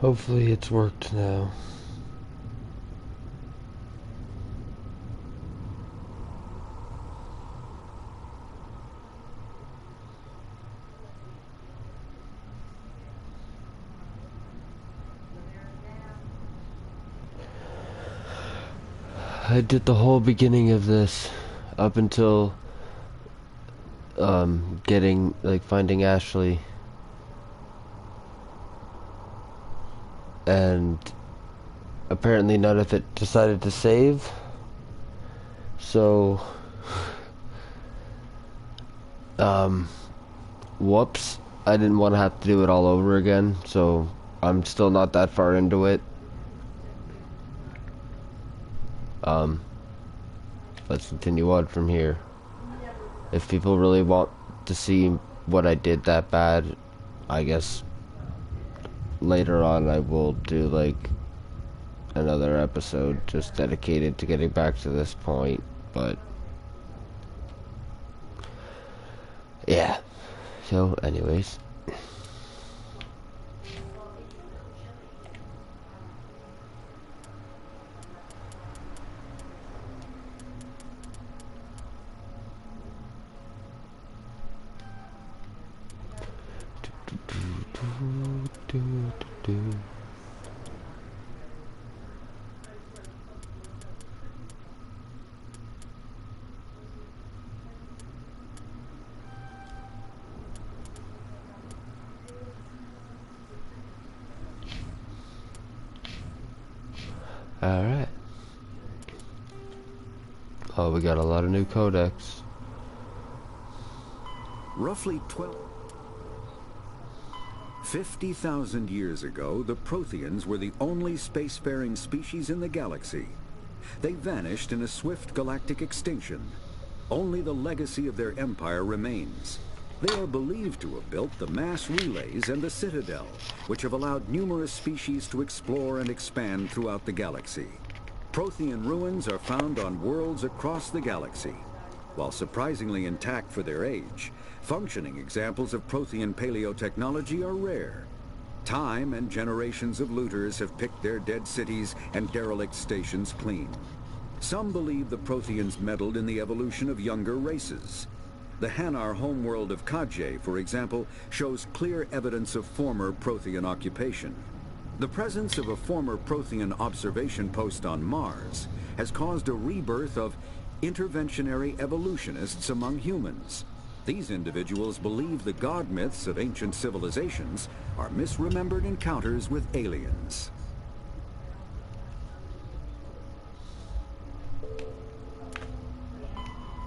Hopefully it's worked now. I did the whole beginning of this up until finding Ashley, and apparently none of it decided to save. So whoops, I didn't want to have to do it all over again, so I'm still not that far into it. Let's continue on from here. If people really want to see what I did that bad, I guess later on I will do like another episode just dedicated to getting back to this point, but yeah. So anyways, alright. Oh, we got a lot of new codecs. Roughly 50,000 years ago, the Protheans were the only spacefaring species in the galaxy. They vanished in a swift galactic extinction. Only the legacy of their empire remains. They are believed to have built the mass relays and the Citadel, which have allowed numerous species to explore and expand throughout the galaxy. Prothean ruins are found on worlds across the galaxy. While surprisingly intact for their age, functioning examples of Prothean paleotechnology are rare. Time and generations of looters have picked their dead cities and derelict stations clean. Some believe the Protheans meddled in the evolution of younger races. The Hanar homeworld of Kaje, for example, shows clear evidence of former Prothean occupation. The presence of a former Prothean observation post on Mars has caused a rebirth of interventionary evolutionists among humans. These individuals believe the god myths of ancient civilizations are misremembered encounters with aliens.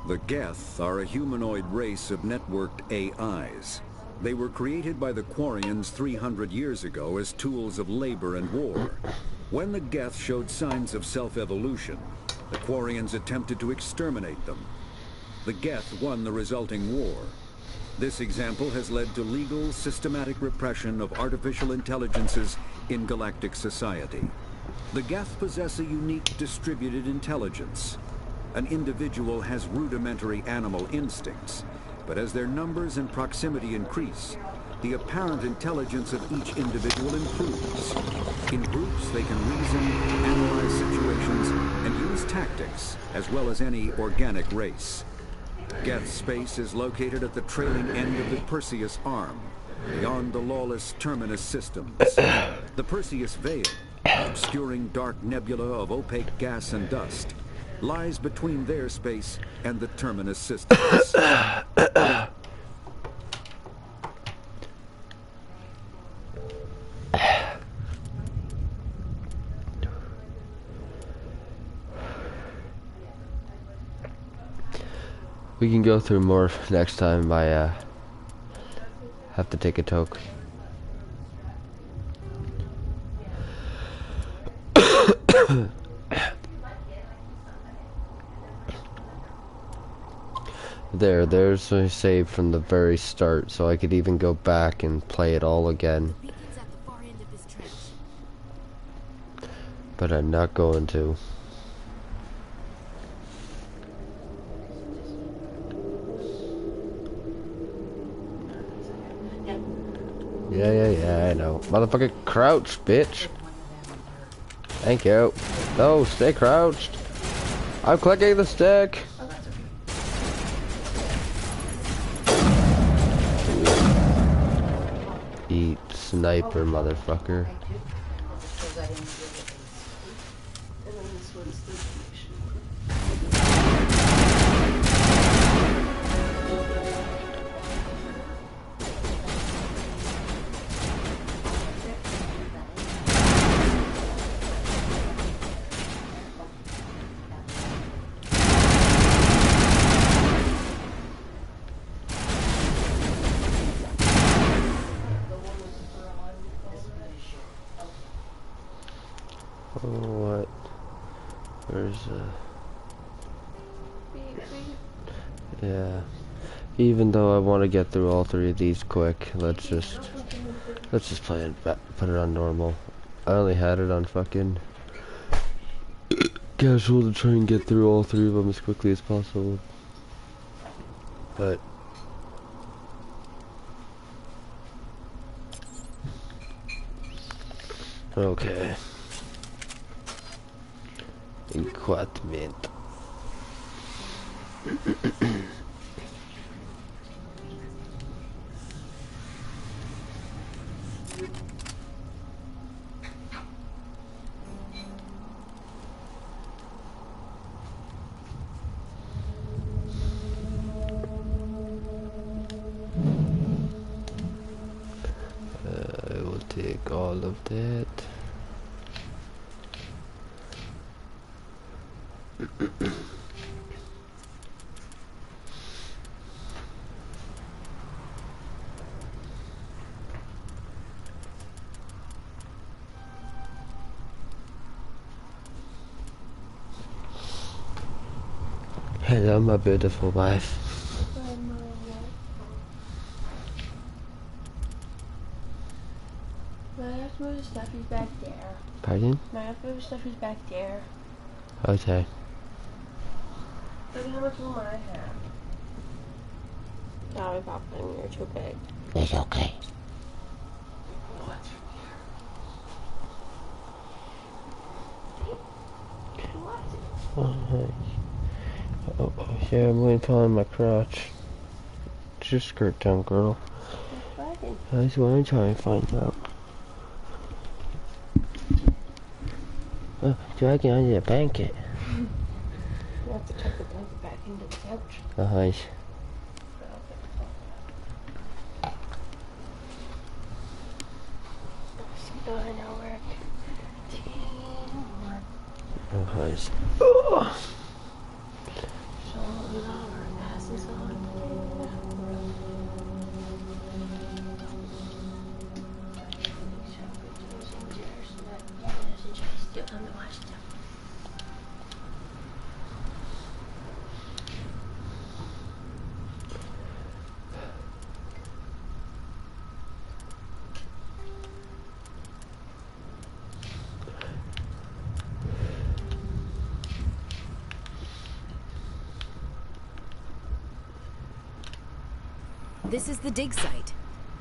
The Geth are a humanoid race of networked AIs. They were created by the Quarians 300 years ago as tools of labor and war. When the Geth showed signs of self-evolution, the Quarians attempted to exterminate them. The Geth won the resulting war. This example has led to legal, systematic repression of artificial intelligences in galactic society. The Geth possess a unique distributed intelligence. An individual has rudimentary animal instincts, but as their numbers and proximity increase, the apparent intelligence of each individual improves. In groups, they can reason, analyze situations, and use tactics, as well as any organic race. Geth space is located at the trailing end of the Perseus Arm, beyond the lawless Terminus systems. The Perseus Veil, an obscuring dark nebula of opaque gas and dust, lies between their space and the Terminus systems. We can go through more next time. I have to take a toke. There's a save from the very start, so I could even go back and play it all again. But I'm not going to. Yeah, I know. Motherfucker, crouch, bitch. Thank you. No, stay crouched. I'm clicking the stick. Eat sniper, motherfucker. What? Where's yeah. Even though I want to get through all three of these quick, let's just play it back, put it on normal. I only had it on fucking casual to try and get through all three of them as quickly as possible. But okay. Equipment. I will take all of that. Hello, my beautiful wife. My food stuff is back there. Pardon? My food stuff is back there. Okay. Look how much room I have. Sorry, Papa, you're too big. It's okay. Oh, yeah, I'm going to find my crotch. It's your skirt down, girl. That's what I'm trying to find out. Oh, dragging under the blanket. You have to tuck the blanket back into the couch. Going to work. Teamwork. Oh. So our passes on. Still come to watch them. This is the dig site.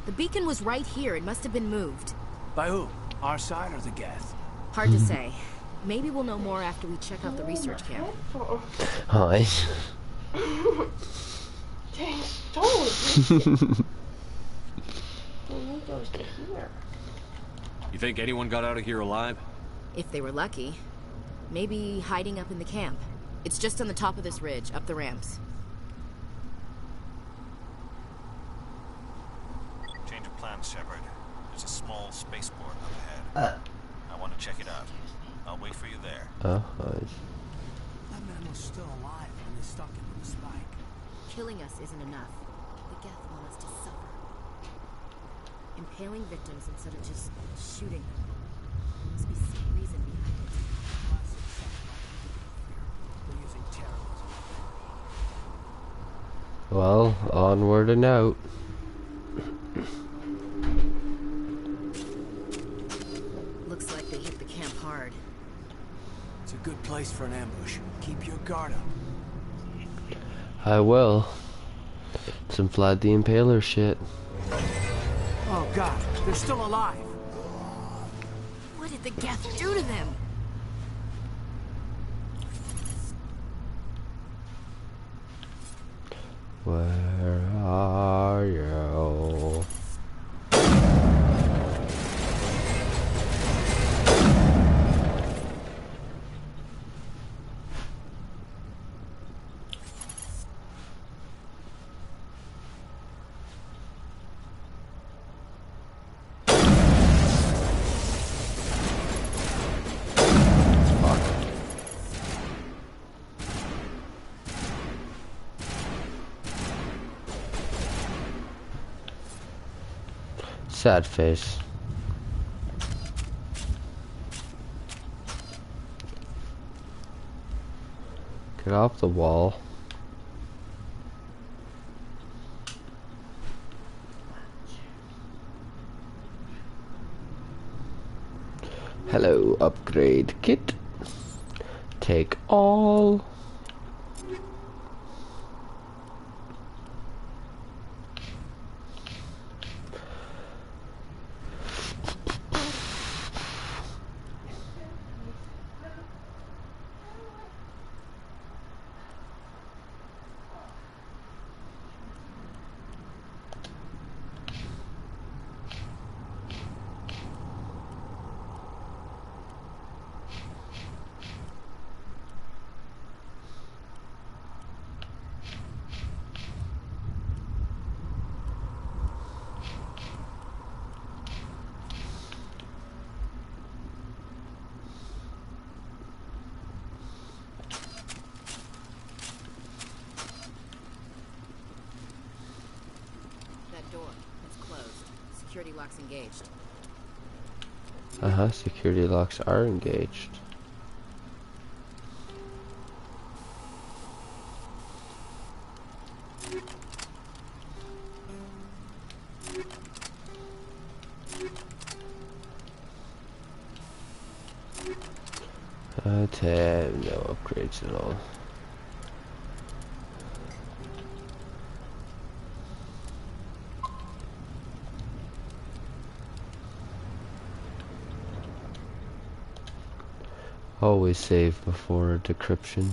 The beacon was right here. It must have been moved. By who? Our side or the Geth? Hard to say. Maybe we'll know more after we check out the research camp. Hi. Dang, stone! You think anyone got out of here alive? If they were lucky. Maybe hiding up in the camp. It's just on the top of this ridge, up the ramps. Change of plans, Shepard. There's a small spaceport up ahead. I want to check it out. I'll wait for you there. Oh, That man was still alive when they stuck him with the spike. Killing us isn't enough. The Geth want us to suffer. Impaling victims instead of just shooting them. There must be some reason behind it. Classic psychological fear. They're using terrorism. well, onward and out. Looks like they hit the camp hard. It's a good place for an ambush. Keep your guard up. I will. Some Vlad the Impaler shit. Oh, God, they're still alive. What did the Geth do to them? Where are you? Sad face. Get off the wall. Hello, upgrade kit. Take all. Security locks engaged. Security locks are engaged. No upgrades at all. Always save before decryption.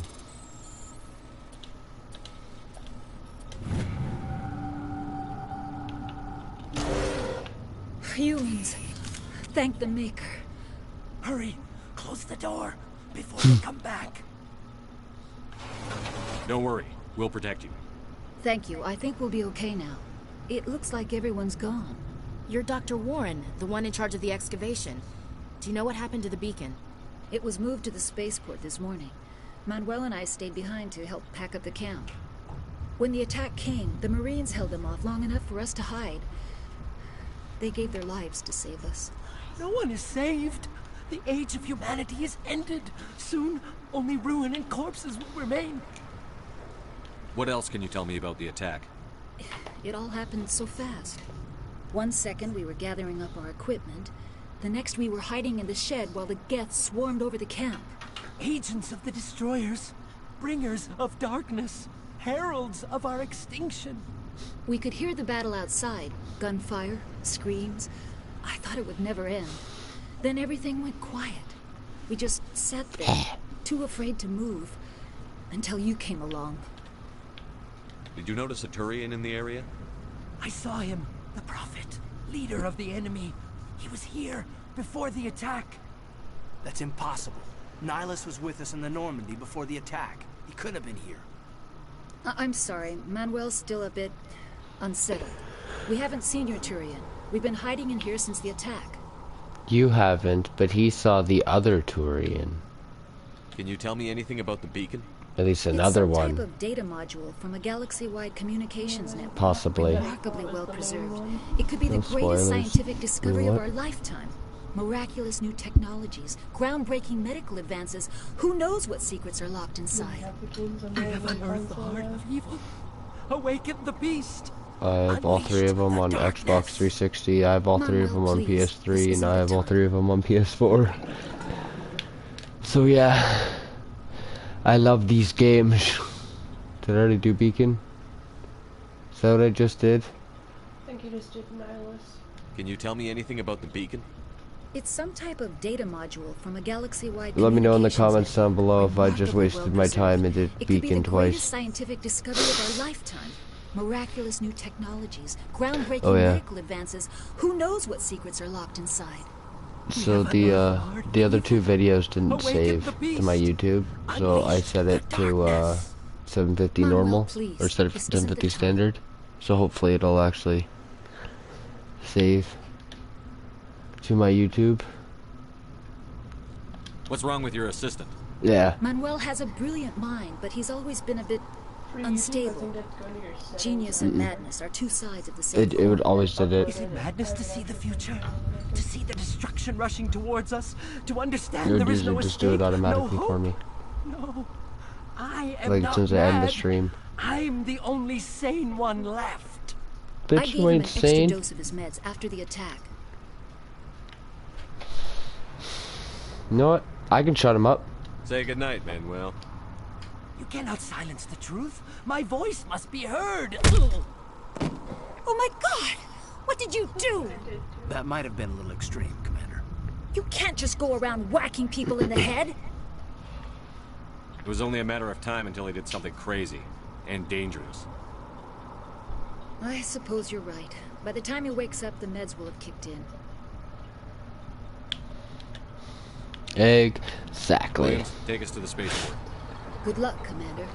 Humans, thank the Maker. Hurry, close the door before they come back. Don't worry, we'll protect you. Thank you. I think we'll be okay now. It looks like everyone's gone. You're Dr. Warren, the one in charge of the excavation. Do you know what happened to the beacon? It was moved to the spaceport this morning. Manuel and I stayed behind to help pack up the camp. When the attack came, the Marines held them off long enough for us to hide. They gave their lives to save us. No one is saved. The age of humanity is ended. Soon, only ruin and corpses will remain. What else can you tell me about the attack? It all happened so fast. 1 second we were gathering up our equipment. The next we were hiding in the shed while the Geth swarmed over the camp. Agents of the Destroyers. Bringers of darkness. Heralds of our extinction. We could hear the battle outside. Gunfire, screams. I thought it would never end. Then everything went quiet. We just sat there, too afraid to move, until you came along. Did you notice a Turian in the area? I saw him, the Prophet, leader of the enemy. He was here before the attack. That's impossible. Nihilus was with us in the Normandy before the attack. He couldn't have been here. I'm sorry. Manuel's still a bit unsettled. We haven't seen your Turian. We've been hiding in here since the attack. You haven't, but he saw the other Turian. Can you tell me anything about the beacon? At least another it's some one. type of data module from a galaxy-wide communications network. Possibly. Remarkably well preserved. It could be the No greatest spoilers. scientific discovery of What? our lifetime. Miraculous new technologies, groundbreaking medical advances. Who knows what secrets are locked inside? I have unearthed the heart of evil. Awaken the beast. I have all three of them on Xbox 360. I have all three of them on PS3, and I have all three of them on PS4. So yeah, I love these games. Did I already do Beacon? Is that what I just did? I think you just did Nihilus. Can you tell me anything about the beacon? It's some type of data module from a galaxy-wide. Let me know in the communications comments down below if I just remarkably wasted my well-preserved. time and did It could be Beacon the greatest twice. scientific discovery of our lifetime. Miraculous new technologies, groundbreaking Oh, yeah. medical advances. Who knows what secrets are locked inside? So the other two videos didn't save to my YouTube, so I set it to 750 Manuel, normal please. or set it This for isn't the 750 time. standard. So hopefully it'll actually save to my YouTube. What's wrong with your assistant? Yeah. Manuel has a brilliant mind, but he's always been a bit For you, unstable. doesn't get to go to your settings. Genius and madness are two sides of the same It would coin. always did Is it. it madness to see the future? To see the destruction rushing towards us? To understand Your there is user no just do it escape, automatically no for hope? me. No, I am Like not since I end the mad. stream. I'm the only sane one left. I Bitch, gave you him an ain't extra sane. dose of his meds after the attack. You know what? I can shut him up. Say goodnight, Manuel. You cannot silence the truth. My voice must be heard. Oh my god! What did you do? That might have been a little extreme, Commander. You can't just go around whacking people in the head. It was only a matter of time until he did something crazy and dangerous. I suppose you're right. By the time he wakes up, the meds will have kicked in. Exactly. Williams, take us to the spaceport. Good luck, Commander.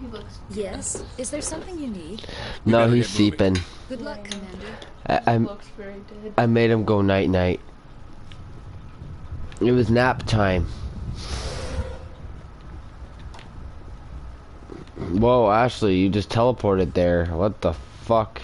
He looks Yes? Is there something you need? No, better he's get moving. seeping. Good luck, Commander. I looks very dead. I made him go night night. It was nap time. Whoa, Ashley, you just teleported there. What the fuck?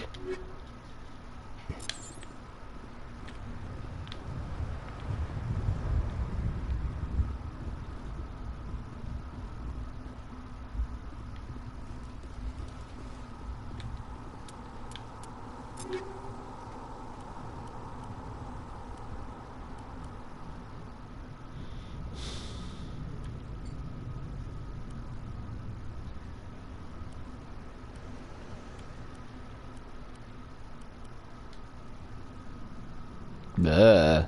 Ugh.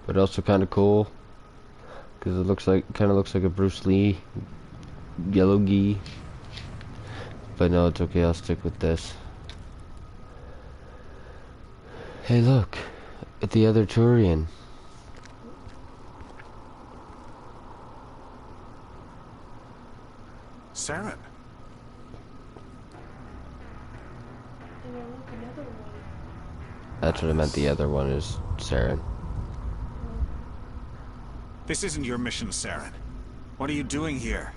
But also kind of cool because it looks like kind of looks like a Bruce Lee yellow gi. But no, it's okay. I'll stick with this. Hey, look at the other Turian. Saren. And I look another one. That's what I meant. The other one is Saren. This isn't your mission, Saren. What are you doing here?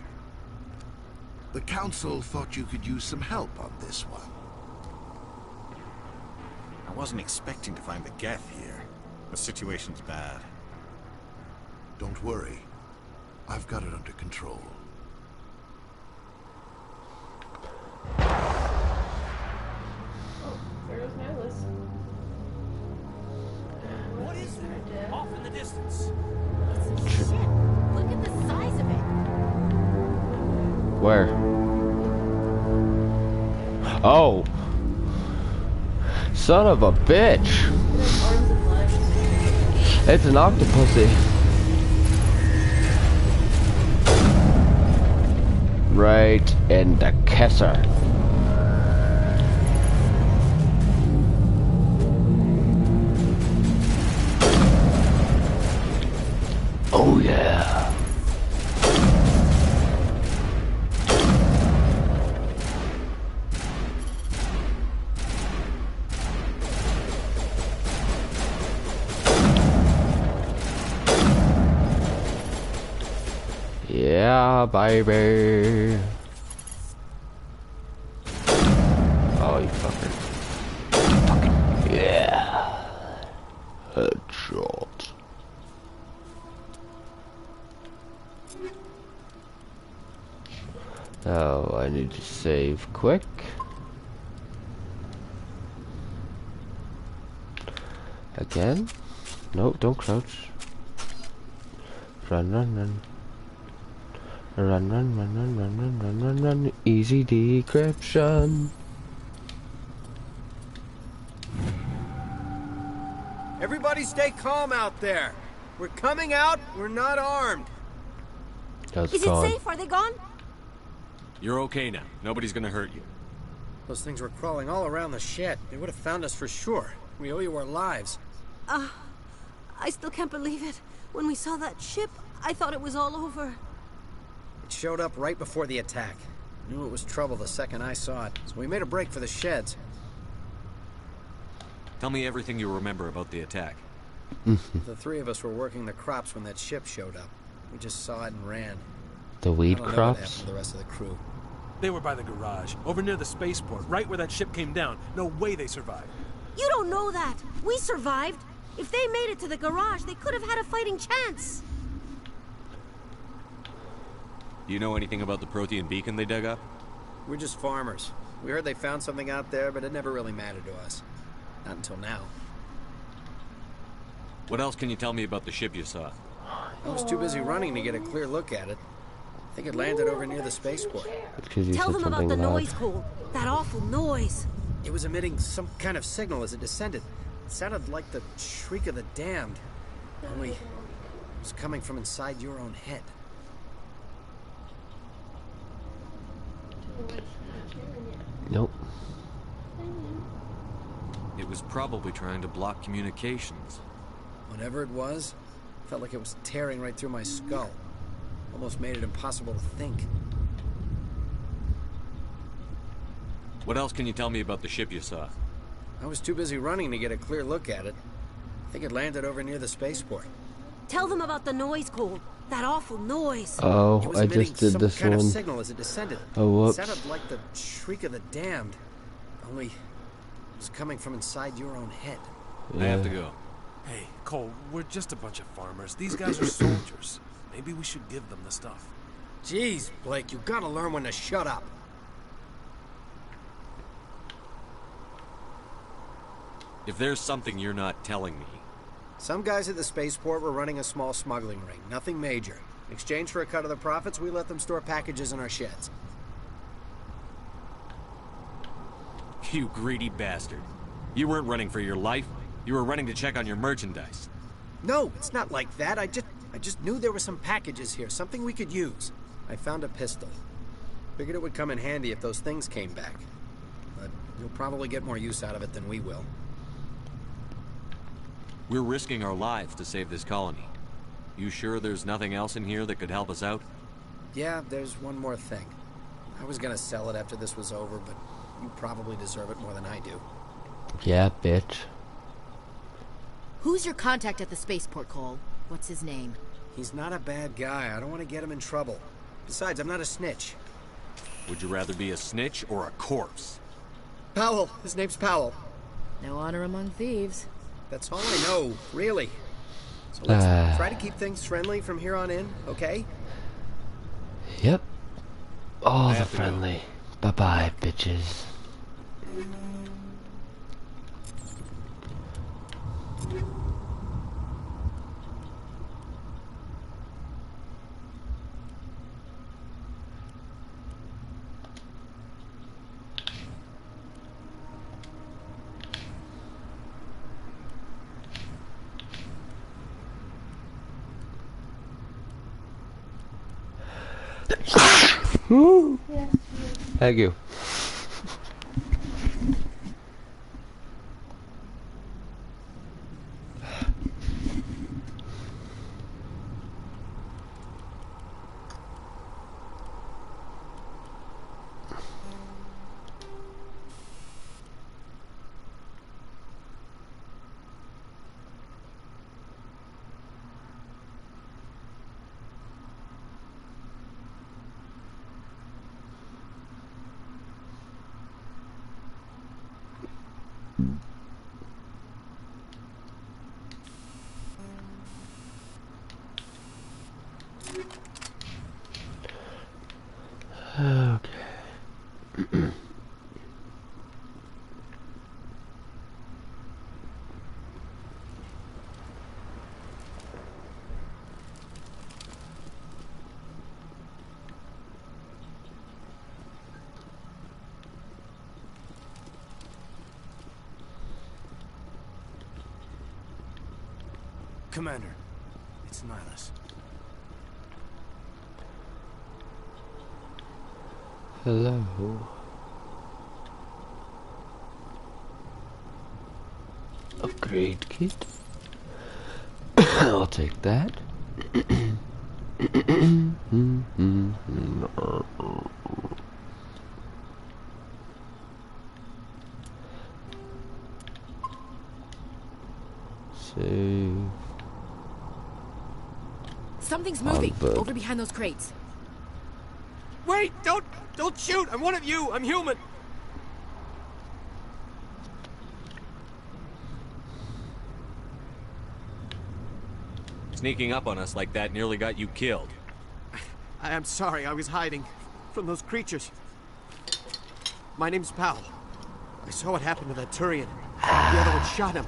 The Council thought you could use some help on this one. I wasn't expecting to find the Geth here. The situation's bad. Don't worry. I've got it under control. Oh, there goes Nihilus. What is that? Off in the distance. Shit! Look at the size of it. Where? Oh! Son of a bitch! It has arms and legs. It's an octopusy. Right in the kisser. Oh yeah. Yeah, baby. Oh, you fucker. Fucking yeah. Headshot. Oh, I need to save quick. Again? No, don't crouch. Run, run, run. Run, run, run, run, run, run, run, run, run. Easy decryption. Everybody stay calm out there. We're coming out, we're not armed. That's Is it safe? Are they gone? You're okay now. Nobody's gonna hurt you. Those things were crawling all around the shed. They would have found us for sure. We owe you our lives. I still can't believe it. When we saw that ship, I thought it was all over. It showed up right before the attack. Knew it was trouble the second I saw it, so we made a break for the sheds. Tell me everything you remember about the attack. The three of us were working the crops when that ship showed up. We just saw it and ran. The weed I don't know what happened crops? to the rest of the crew. They were by the garage, over near the spaceport, right where that ship came down. No way they survived. You don't know that. We survived. If they made it to the garage, they could have had a fighting chance. Do you know anything about the Prothean beacon they dug up? We're just farmers. We heard they found something out there, but it never really mattered to us. Not until now. What else can you tell me about the ship you saw? I was too busy running to get a clear look at it. I think it landed over near the spaceport. Tell them about the noise, Cole. That awful noise. It was emitting some kind of signal as it descended. It sounded like the shriek of the damned. Only it was coming from inside your own head. Nope. It was probably trying to block communications. Whatever it was, felt like it was tearing right through my skull. Almost made it impossible to think. What else can you tell me about the ship you saw? I was too busy running to get a clear look at it. I think it landed over near the spaceport. Tell them about the noise, Cole. That awful noise. Oh, I just did this some kind one. of signal as it descended. Oh, whoops. It sounded like the shriek of the damned. Only it was coming from inside your own head. I have to go. Hey, Cole, we're just a bunch of farmers. These guys are soldiers. Maybe we should give them the stuff. Jeez, Blake, you gotta learn when to shut up. If there's something you're not telling me... Some guys at the spaceport were running a small smuggling ring. Nothing major. In exchange for a cut of the profits, we let them store packages in our sheds. You greedy bastard. You weren't running for your life. You were running to check on your merchandise. No, it's not like that. I just knew there were some packages here, something we could use. I found a pistol. Figured it would come in handy if those things came back. But you'll probably get more use out of it than we will. We're risking our lives to save this colony. You sure there's nothing else in here that could help us out? Yeah, there's one more thing. I was gonna sell it after this was over, but you probably deserve it more than I do. Yeah, bitch. Who's your contact at the spaceport, Cole? What's his name? He's not a bad guy. I don't want to get him in trouble. Besides, I'm not a snitch. Would you rather be a snitch or a corpse? Powell. His name's Powell. No honor among thieves. That's all I know, really. So let's try to keep things friendly from here on in, okay? Yep. All the friendly. Bye-bye, bitches. Thank you. Okay. Commander, it's Nihilus. Hello. Upgrade kit. I'll take that. Save. Something's moving over behind those crates. Wait! Don't shoot! I'm one of you! I'm human! Sneaking up on us like that nearly got you killed. I'm sorry, I was hiding from those creatures. My name's Powell. I saw what happened to that Turian. The other one shot him.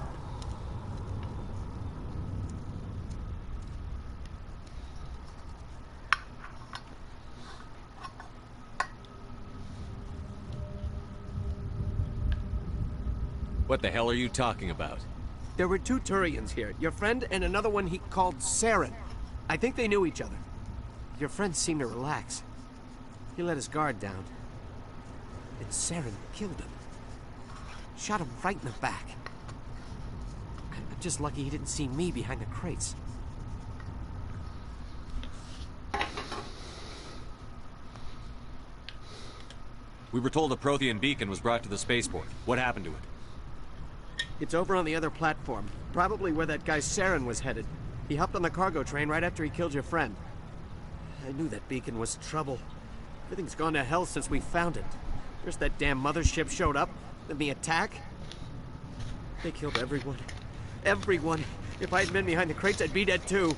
What the hell are you talking about? There were two Turians here. Your friend and another one he called Saren. I think they knew each other. Your friend seemed to relax. He let his guard down. And Saren killed him. Shot him right in the back. I'm just lucky he didn't see me behind the crates. We were told a Prothean beacon was brought to the spaceport. What happened to it? It's over on the other platform. Probably where that guy Saren was headed. He hopped on the cargo train right after he killed your friend. I knew that beacon was trouble. Everything's gone to hell since we found it. First that damn mothership showed up, then the attack. They killed everyone. Everyone. If I had been behind the crates, I'd be dead too.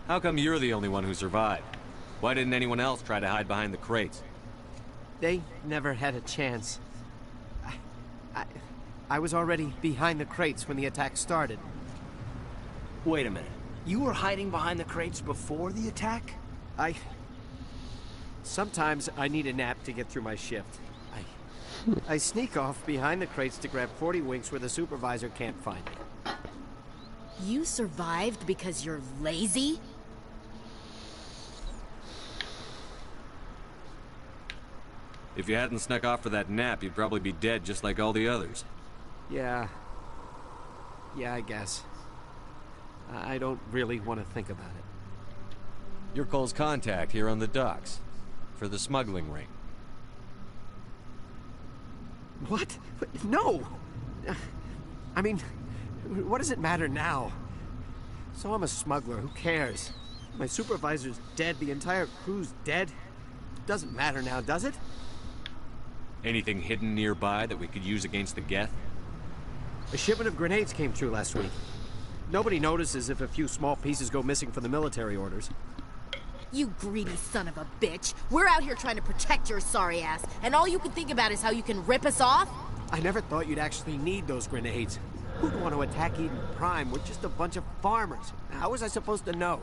How come you're the only one who survived? Why didn't anyone else try to hide behind the crates? They never had a chance. I was already behind the crates when the attack started. Wait a minute. You were hiding behind the crates before the attack? Sometimes I need a nap to get through my shift. I sneak off behind the crates to grab 40 winks where the supervisor can't find me. You survived because you're lazy? If you hadn't snuck off for that nap, you'd probably be dead just like all the others. Yeah, I guess. I don't really want to think about it. You're Cole's contact here on the docks. For the smuggling ring. What? No! I mean, what does it matter now? So I'm a smuggler, who cares? My supervisor's dead, the entire crew's dead. Doesn't matter now, does it? Anything hidden nearby that we could use against the Geth? A shipment of grenades came through last week. Nobody notices if a few small pieces go missing from the military orders. You greedy son of a bitch. We're out here trying to protect your sorry ass, and all you can think about is how you can rip us off? I never thought you'd actually need those grenades. Who'd want to attack Eden Prime? We're just a bunch of farmers. How was I supposed to know?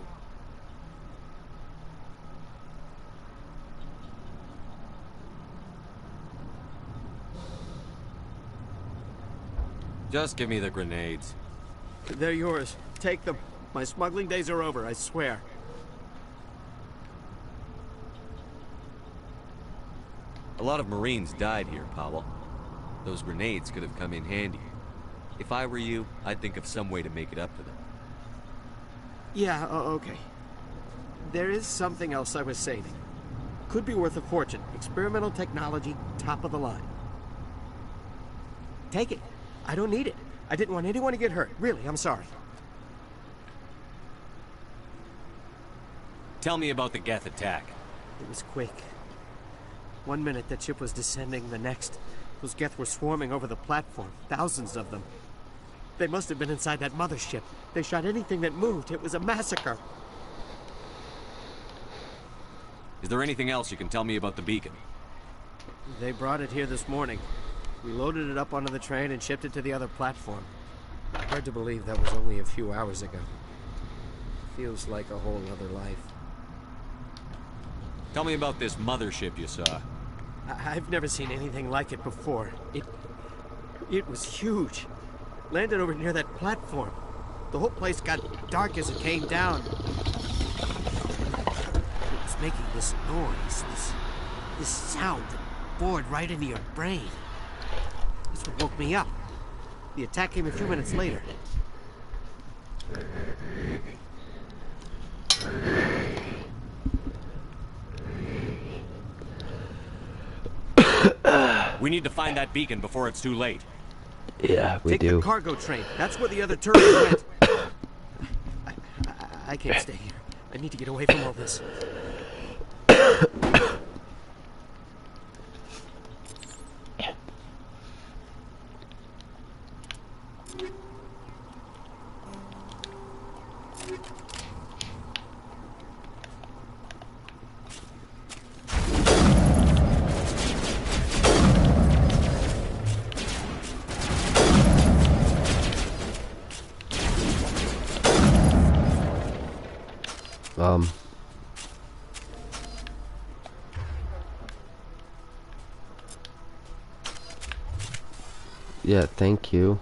Just give me the grenades. They're yours. Take them. My smuggling days are over, I swear. A lot of Marines died here, Powell. Those grenades could have come in handy. If I were you, I'd think of some way to make it up to them. Yeah, okay. There is something else I was saving. Could be worth a fortune. Experimental technology, top of the line. Take it. I don't need it. I didn't want anyone to get hurt. Really, I'm sorry. Tell me about the Geth attack. It was quick. 1 minute that ship was descending, the next, those Geth were swarming over the platform. Thousands of them. They must have been inside that mothership. They shot anything that moved. It was a massacre. Is there anything else you can tell me about the beacon? They brought it here this morning. We loaded it up onto the train and shipped it to the other platform. Hard to believe that was only a few hours ago. Feels like a whole other life. Tell me about this mothership you saw. I've never seen anything like it before. It was huge. Landed over near that platform. The whole place got dark as it came down. It was making this noise, this sound that bored right into your brain. That's what woke me up. The attack came a few minutes later. We need to find that beacon before it's too late. Yeah, we do. Take the cargo train. That's where the other turret went. I can't stay here. I need to get away from all this. Yeah, thank you.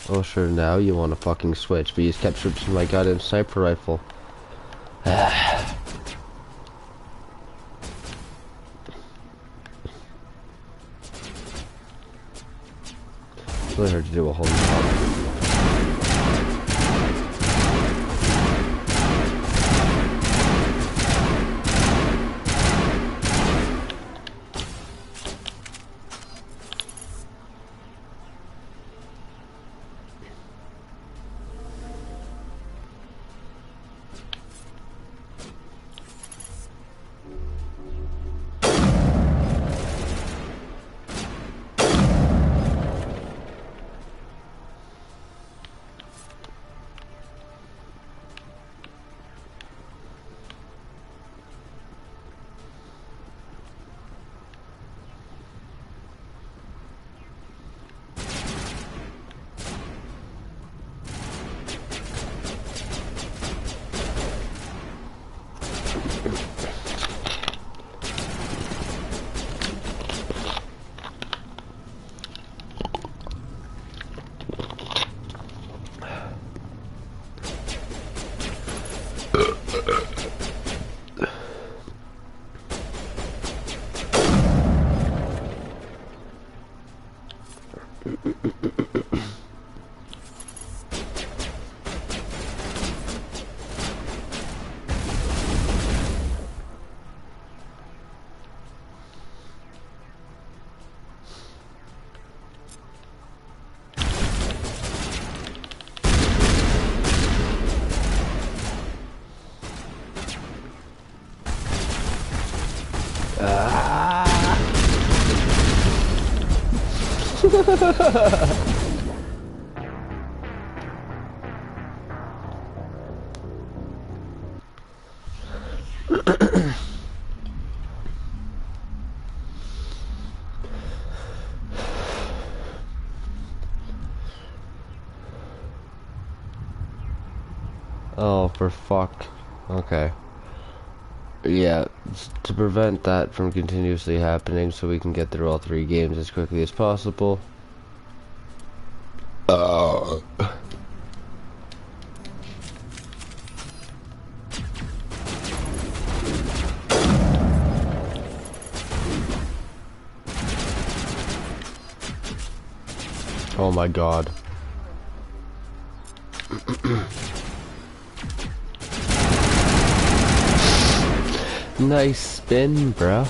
Oh, sure, now you want to fucking switch, but you just kept switching my goddamn sniper rifle. It's really hard to do a whole lot. Oh, for fuck. Okay. Yeah, to prevent that from continuously happening so we can get through all 3 games as quickly as possible. Oh my god. Nice spin, bro.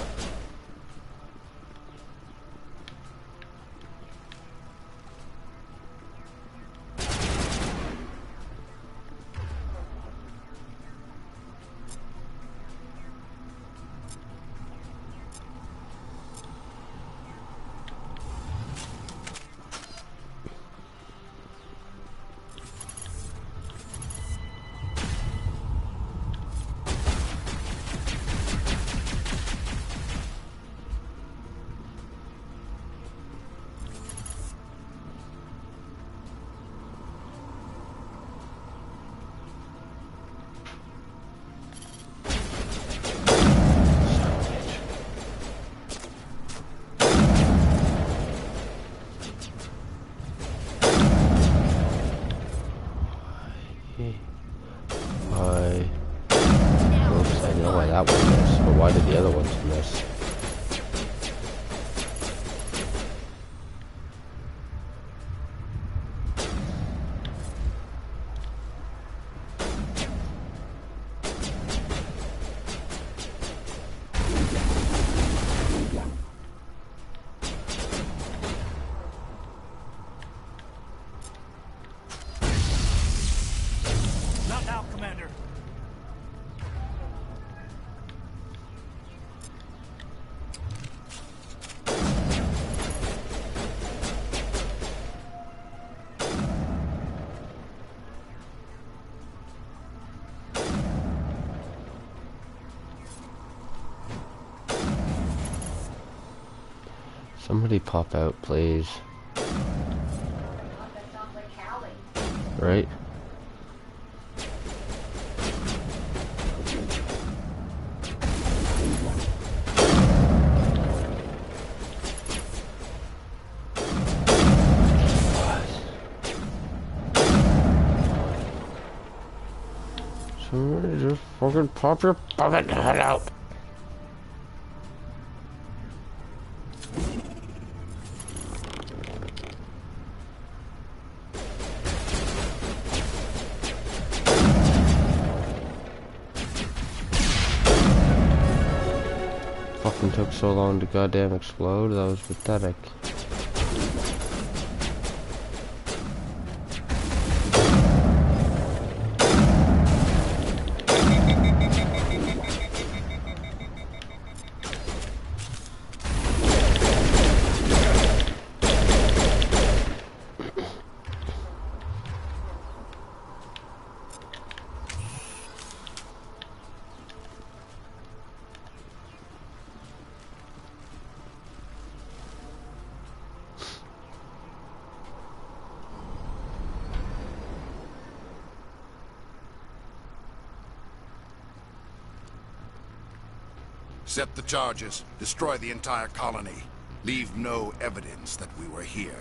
Somebody pop out, please. Right? Somebody just fucking pop your fucking head out. Fucking took so long to goddamn explode, that was pathetic. Set the charges. Destroy the entire colony. Leave no evidence that we were here.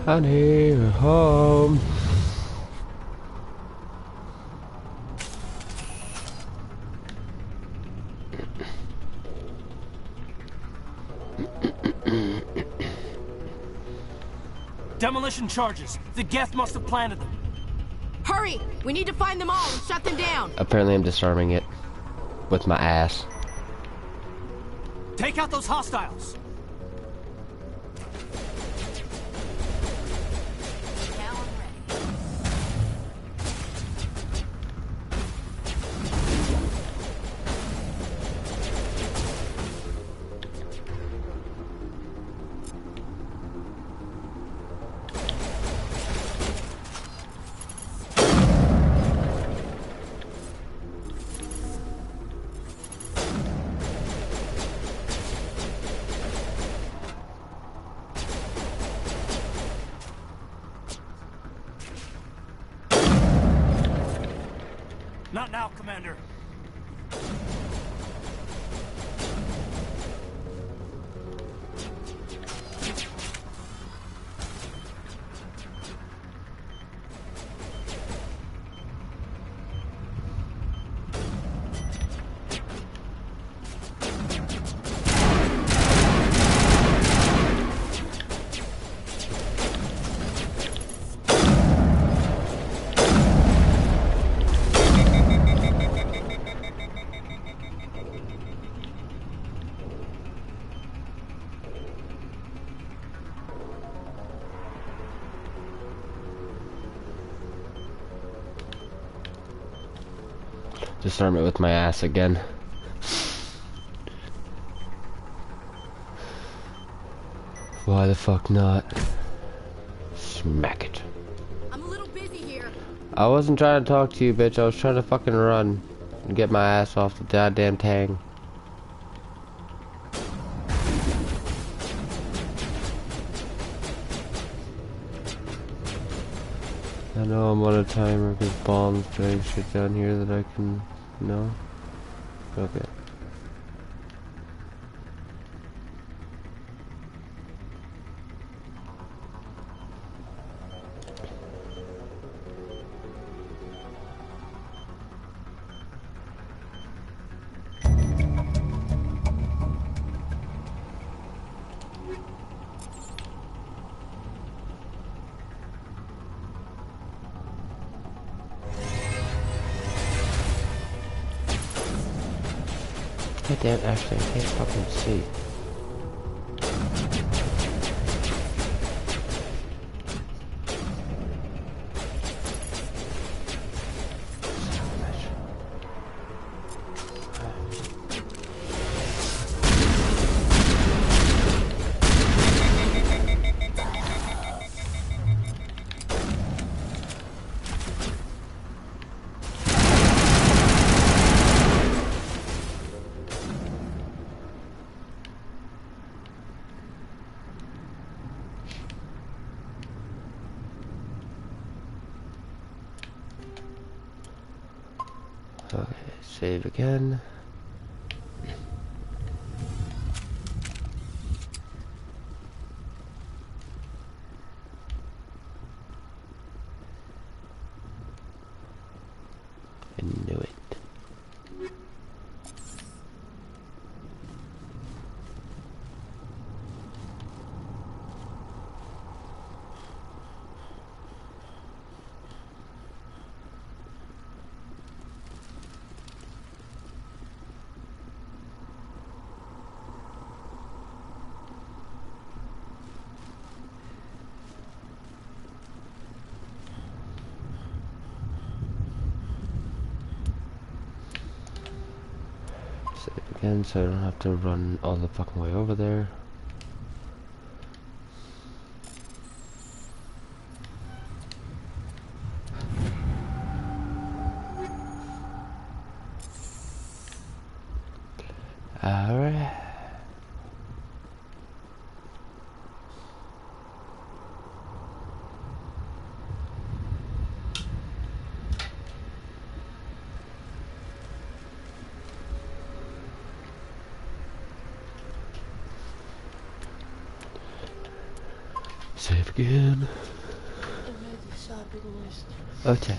Honey, we're home. Demolition charges. The Geth must have planted them. Hurry! We need to find them all and shut them down. Apparently I'm disarming it with my ass. Take out those hostiles. Not now, Commander. Disarm it with my ass again. Why the fuck not? Smack it. I'm a little busy here. I wasn't trying to talk to you, bitch. I was trying to fucking run and get my ass off the goddamn tang. I know I'm on a timer because bombs doing shit down here that I can... No? Okay. God damn, actually, I can't fucking see. Save again. I knew it. Again, so I don't have to run all the fucking way over there. Alright. Save again. I made the shopping list. Okay.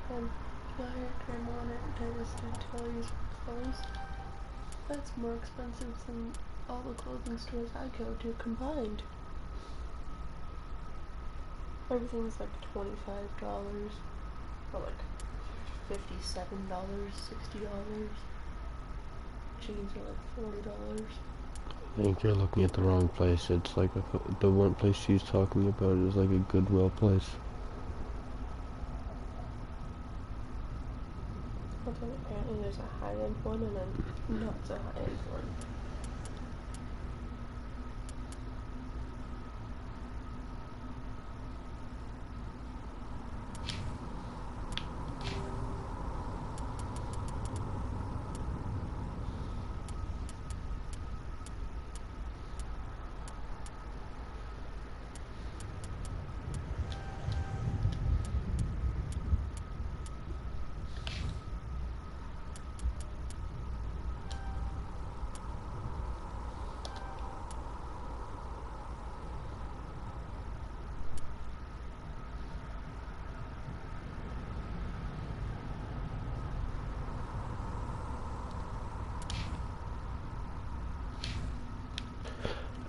Can I hire Grandma on it and I just need to use clothes? That's more expensive than all the clothing stores I go to combined. Everything's like $25, or like $57, $60. Jeans are like $40. I think you're looking at the wrong place. It's like the one place she's talking about is like a Goodwill place. But then apparently there's a high-end one and then not so high-end one.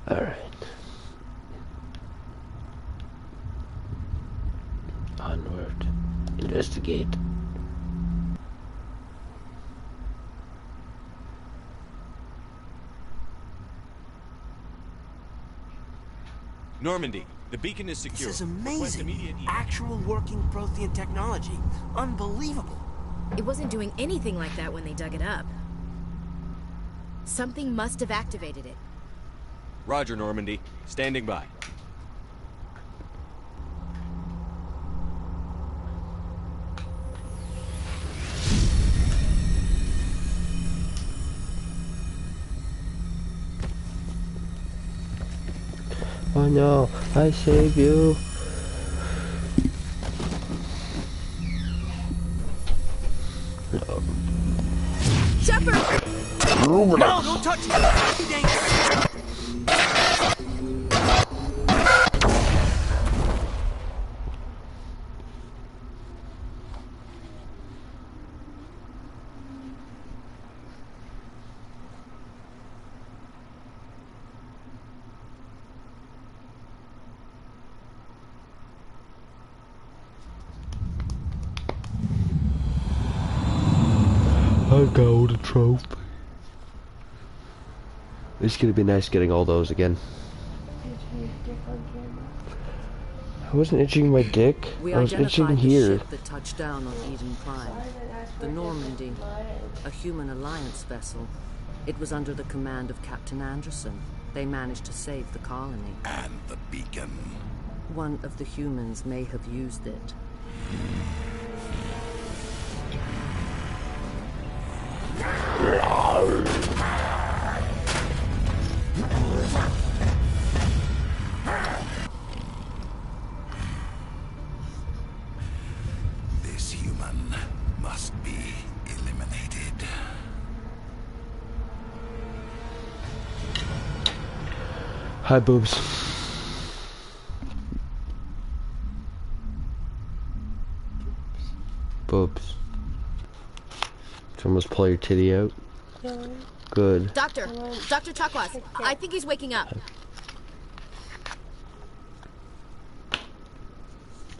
Alright. Onward. Investigate. Normandy, the beacon is secure. This is amazing. Actual working Prothean technology. Unbelievable. It wasn't doing anything like that when they dug it up. Something must have activated it. Roger, Normandy. Standing by. Oh no, I save you. No. Shepard! No, don't touch it! Dangerous! I got a trophy. It's gonna be nice getting all those again. I wasn't itching my dick. I was itching here. The ship that touched down on Eden Prime. The Normandy. A human alliance vessel. It was under the command of Captain Anderson. They managed to save the colony. And the beacon. One of the humans may have used it. This human must be eliminated. Hi, boobs. Boobs. Almost pull your titty out. Good. Doctor Chakwas, I think he's waking up.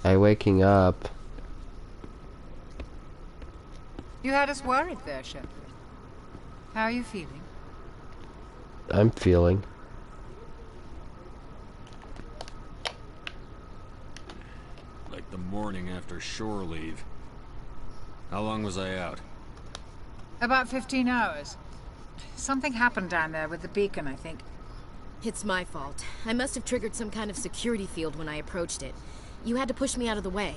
I waking up. You had us worried there, Shepard. How are you feeling? I'm feeling. Like the morning after shore leave. How long was I out? About 15 hours. Something happened down there with the beacon, I think. It's my fault. I must have triggered some kind of security field when I approached it. You had to push me out of the way.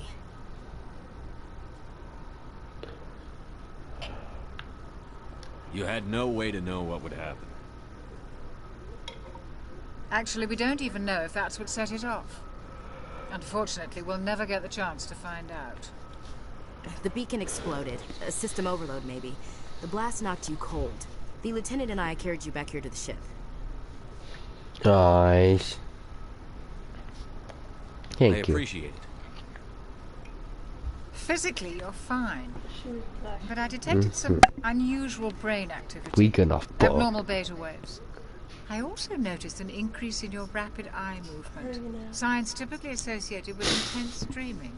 You had no way to know what would happen. Actually, we don't even know if that's what set it off. Unfortunately, we'll never get the chance to find out. The beacon exploded. A system overload, maybe. The blast knocked you cold. The lieutenant and I carried you back here to the ship. Nice. Thank you. I appreciate it. Physically, you're fine. But I detected some unusual brain activity. We gonna fuck. Abnormal beta waves. I also noticed an increase in your rapid eye movement. Signs typically associated with intense dreaming.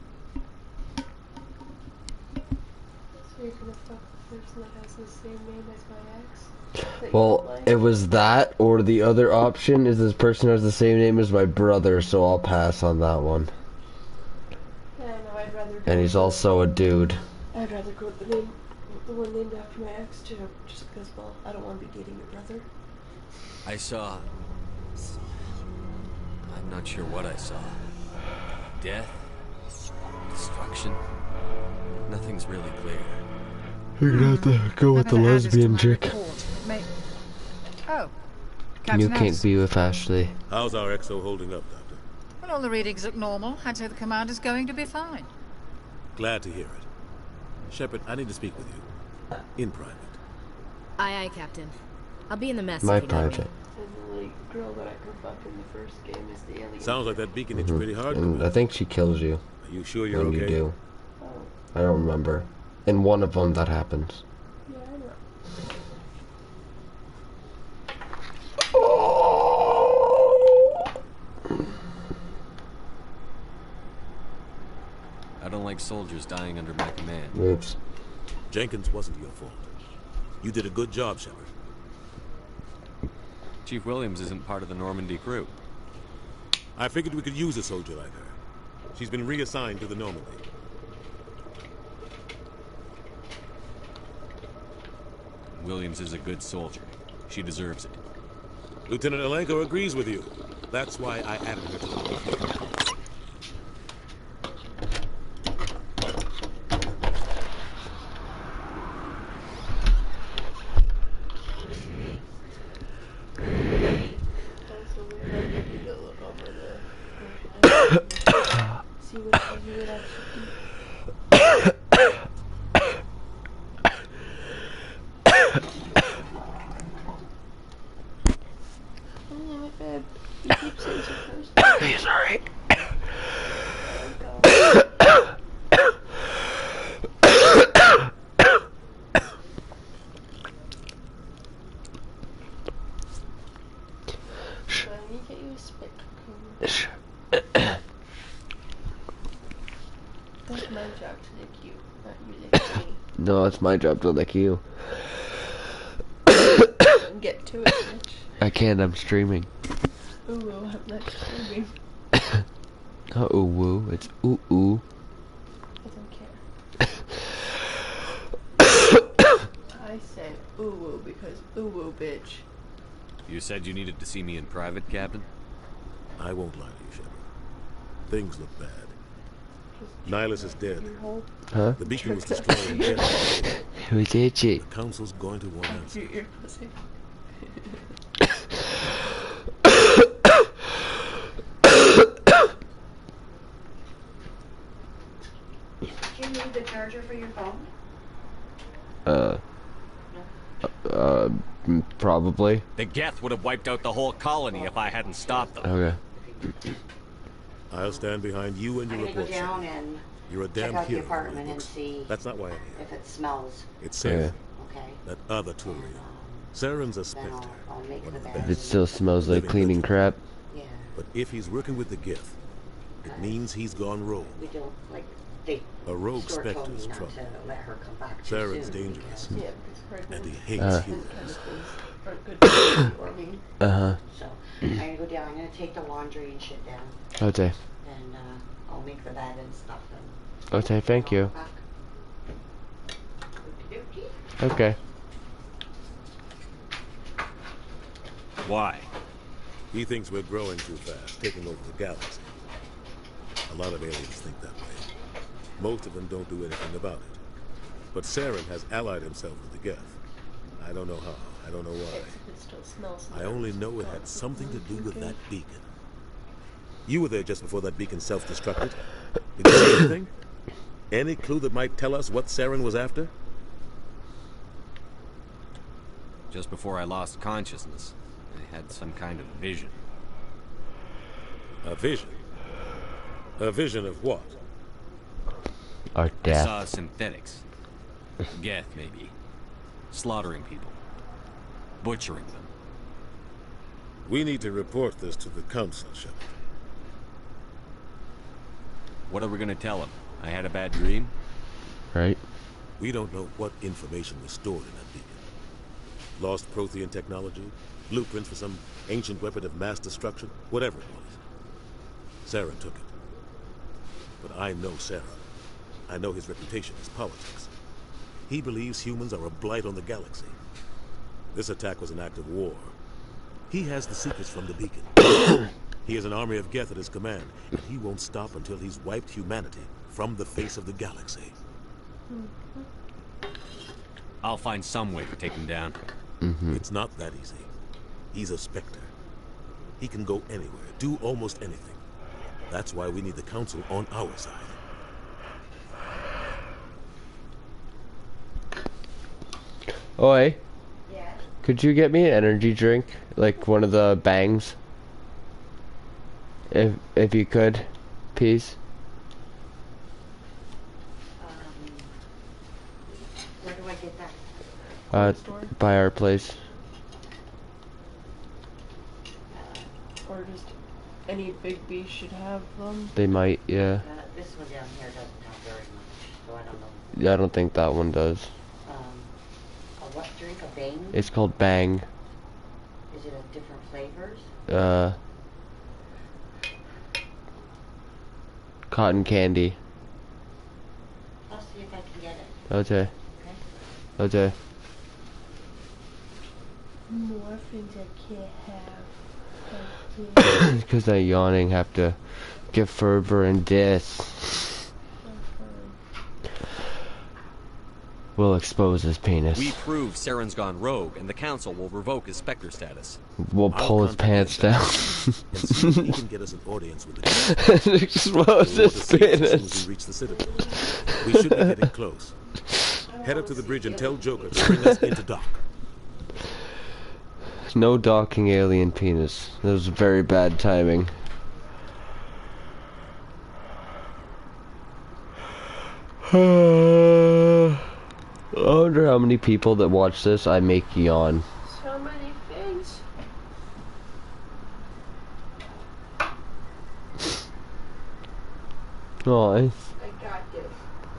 You're gonna fuck the person that has the same name as my ex? Well, it was that, or the other option is this person has the same name as my brother, so I'll pass on that one. Yeah, no, I'd rather go And he's also a dude. I'd rather go with the one named after my ex too, just because, well, I don't want to be dating your brother. I saw... I'm not sure what I saw. Death? Destruction? Nothing's really clear. You're gonna have to go with the lesbian chick. Oh, You can't be with Ashley. How's our XO holding up, Doctor? Well, all the readings look normal. I'd say the commander's going to be fine. Glad to hear it. Shepard, I need to speak with you. In private. Aye, aye, Captain. I'll be in the mess. My if you need me. private. And the like, girl that I could fuck in the first game is the alien. Sounds like that beacon hit you pretty hard. And I think she kills you. Are you sure you're when okay? you do. I don't remember. In one of them, that happens. Yeah, I know. I don't like soldiers dying under my command. Oops. Jenkins wasn't your fault. You did a good job, Shepard. Chief Williams isn't part of the Normandy crew. I figured we could use a soldier like her. She's been reassigned to the Normandy. Williams is a good soldier. She deserves it. Lieutenant Alenko agrees with you. That's why I added her to the list. See what you would actually do. Oh yeah, my bad. You keep saying so first. He's alright. Let me get you a spit cooker. That's my job to lick you, not you lick me. No, it's my job to lick you. Get to it, bitch. I can't, I'm streaming. Ooh, I'm not streaming. Not ooh woo, it's ooh ooh. I don't care. I said ooh woo because ooh woo, bitch. You said you needed to see me in private, Captain? I won't lie to you, Shepard. Things look bad. Nihilus is dead. Huh? The beacon was destroyed and dead. Who did you? The council's going to want answers. Shoot your pussy. Do you need the charger for your phone? Probably. The Geth would have wiped out the whole colony if I hadn't stopped them. Okay. I'll stand behind you and your I'm gonna report. go down and You're a check damn out the hero. apartment and see That's not why I'm here. if it smells. It's Saren. Okay. That other Turian. Saren's a Then specter. I'll make the One of the bed. If it still smells like Living cleaning crap. Yeah. But if he's working with the Geth, it means he's gone rogue. We don't like they. A rogue Stuart told specter's me not trouble. to let her come back too Saren's soon dangerous. Yeah, because pregnant. And he hates humans. chemicals aren't good for me. Uh-huh. So I'm gonna go down. I'm gonna take the laundry and shit down, Okay. and I'll make the bed and stuff. And Okay, thank you. Okey-dokey. Okay. Why? He thinks we're growing too fast, taking over the galaxy. A lot of aliens think that way. Most of them don't do anything about it. But Saren has allied himself with the Geth. I don't know how. I don't know why. It still smells. I only know it had something to do with that beacon. You were there just before that beacon self-destructed. Did you see anything? Any clue that might tell us what Saren was after? Just before I lost consciousness, I had some kind of vision. A vision? A vision of what? Our I death. saw synthetics. Geth, maybe. Slaughtering people. Butchering them. We need to report this to the council, Shepard. What are we gonna tell them? I had a bad dream? Right? We don't know what information was stored in that beacon. Lost Prothean technology, blueprints for some ancient weapon of mass destruction, whatever it was. Saren took it. But I know Saren. I know his reputation is politics. He believes humans are a blight on the galaxy. This attack was an act of war. He has the secrets from the beacon. He has an army of Geth at his command, and he won't stop until he's wiped humanity from the face of the galaxy. I'll find some way to take him down. It's not that easy. He's a Spectre. He can go anywhere, do almost anything. That's why we need the Council on our side. Oi. Could you get me an energy drink? Like one of the bangs? If you could, please. Where do I get that? By our place. Or just any Big B should have them. They might, yeah. This one down here doesn't have very much, so I don't know. Yeah, I don't think that one does. A what drink? A Bang? It's called Bang. Is it a different flavors? Cotton candy. I'll see if I can get it. Okay. Okay. More things I can't have. Because that yawning have to get further and death. We'll expose his penis. We prove Saren's gone rogue, and the Council will revoke his Spectre status. We'll pull his pants down. And see if he can get us an audience with the expose his penis. As soon as we reach the Citadel. We should be getting close. Head up to the bridge and tell Joker to bring us into dock. No docking alien penis. That was very bad timing. I wonder how many people that watch this I make yawn. So many things. Hi. I got this.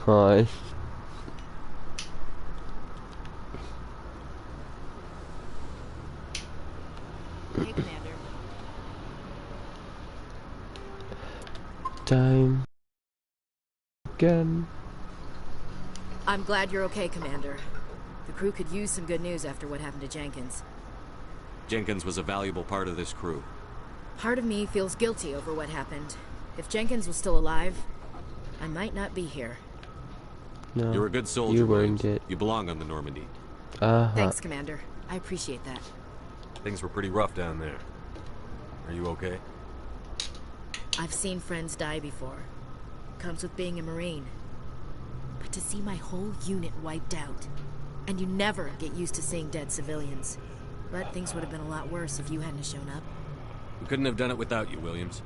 Hi. Hey, Commander. Time again. I'm glad you're okay, Commander. The crew could use some good news after what happened to Jenkins. Jenkins was a valuable part of this crew. Part of me feels guilty over what happened. If Jenkins was still alive, I might not be here. No, You're a good soldier, you Williams. earned it. You belong on the Normandy. Thanks, Commander. I appreciate that. Things were pretty rough down there. Are you okay? I've seen friends die before. Comes with being a Marine. But to see my whole unit wiped out, and you never get used to seeing dead civilians. But things would have been a lot worse if you hadn't shown up. We couldn't have done it without you, Williams.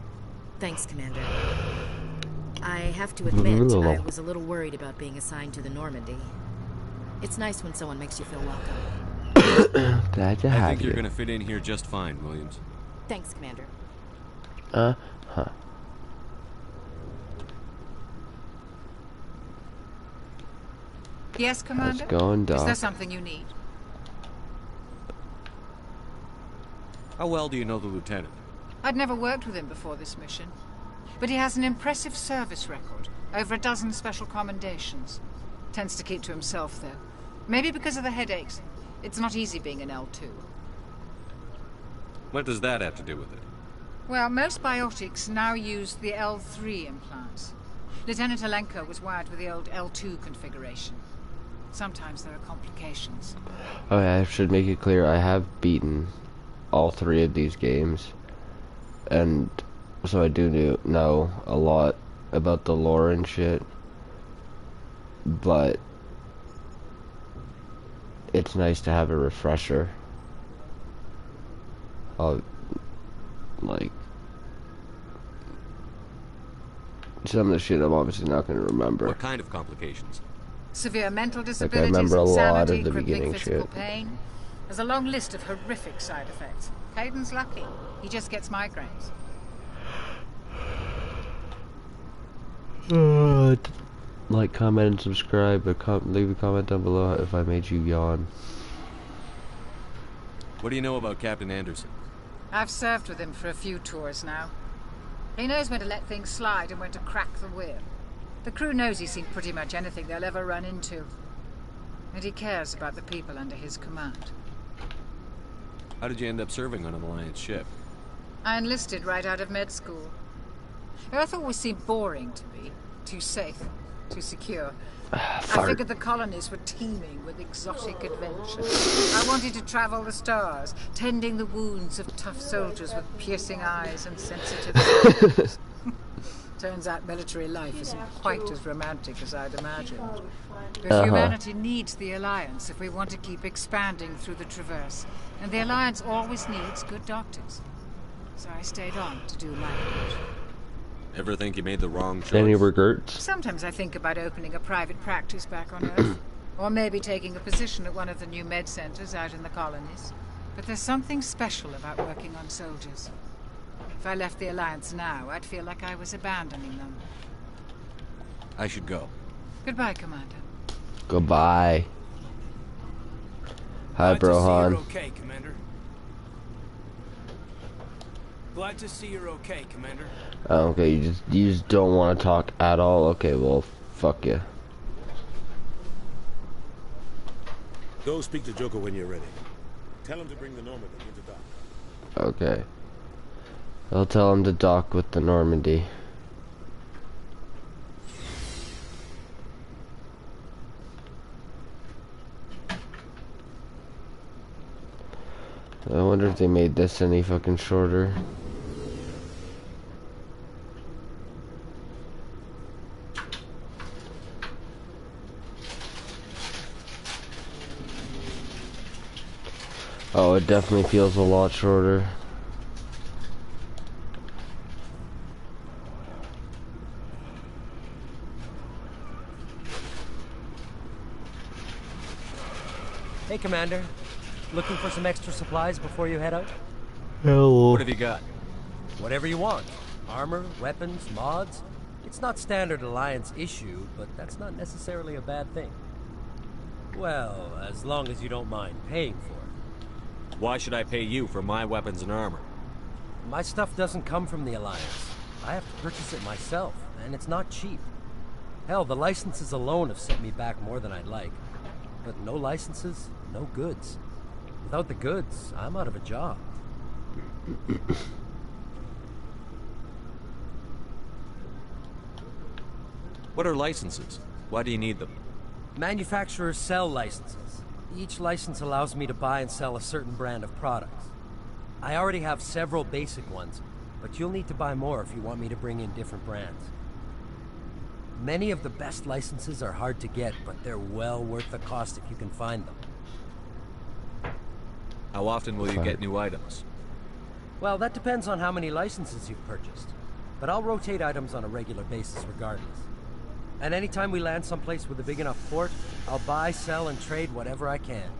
Thanks, Commander. I have to admit, I was a little worried about being assigned to the Normandy. It's nice when someone makes you feel welcome. Glad to I have think you. you're gonna fit in here just fine, Williams. Thanks, Commander. Yes, Commander? Let's go and Is there dock. something you need? How well do you know the lieutenant? I'd never worked with him before this mission. But he has an impressive service record. Over a dozen special commendations. Tends to keep to himself, though. Maybe because of the headaches. It's not easy being an L2. What does that have to do with it? Well, most biotics now use the L3 implants. Lieutenant Alenko was wired with the old L2 configuration. Sometimes there are complications. Oh yeah, I should make it clear, I have beaten all 3 of these games. And so I do know a lot about the lore and shit. But it's nice to have a refresher. Like, some of the shit I'm obviously not going to remember. What kind of complications? Severe mental Like, disabilities, I remember a lot insanity, of the crippling beginning physical shit. pain. There's a long list of horrific side effects. Caden's lucky. He just gets migraines. Like, comment, and subscribe, but leave a comment down below if I made you yawn. What do you know about Captain Anderson? I've served with him for a few tours now. He knows when to let things slide and when to crack the whip. The crew knows he's seen pretty much anything they'll ever run into. And he cares about the people under his command. How did you end up serving on an Alliance ship? I enlisted right out of med school. Earth always seemed boring to me. Too safe, too secure. I figured the colonies were teeming with exotic adventure. I wanted to travel the stars, tending the wounds of tough soldiers with piercing eyes and sensitive souls. Turns out military life isn't quite as romantic as I'd imagined. But humanity needs the Alliance if we want to keep expanding through the Traverse. And the Alliance always needs good doctors. So I stayed on to do my part. Ever think you made the wrong choice? Any regrets? Sometimes I think about opening a private practice back on Earth. Or maybe taking a position at one of the new med centers out in the colonies. But there's something special about working on soldiers. If I left the Alliance now, I'd feel like I was abandoning them. I should go. Goodbye, Commander. Goodbye. Hi, Brohan. You're okay, Commander. Glad to see you're okay, Commander. Okay, you just don't want to talk at all? Okay, well, fuck you. Go speak to Joker when you're ready. Tell him to bring the Normandy into dock. Okay. I'll tell him to dock with the Normandy. I wonder if they made this any fucking shorter. Oh, it definitely feels a lot shorter. Hey, Commander. Looking for some extra supplies before you head out? Hello. What have you got? Whatever you want. Armor, weapons, mods. It's not standard Alliance issue, but that's not necessarily a bad thing. Well, as long as you don't mind paying for it. Why should I pay you for my weapons and armor? My stuff doesn't come from the Alliance. I have to purchase it myself, and it's not cheap. Hell, the licenses alone have set me back more than I'd like. But no licenses, no goods. Without the goods, I'm out of a job. What are licenses? Why do you need them? Manufacturers sell licenses. Each license allows me to buy and sell a certain brand of products. I already have several basic ones, but you'll need to buy more if you want me to bring in different brands. Many of the best licenses are hard to get, but they're well worth the cost if you can find them. How often will you get new items? Well, that depends on how many licenses you've purchased. But I'll rotate items on a regular basis regardless. And anytime we land someplace with a big enough port, I'll buy, sell, and trade whatever I can.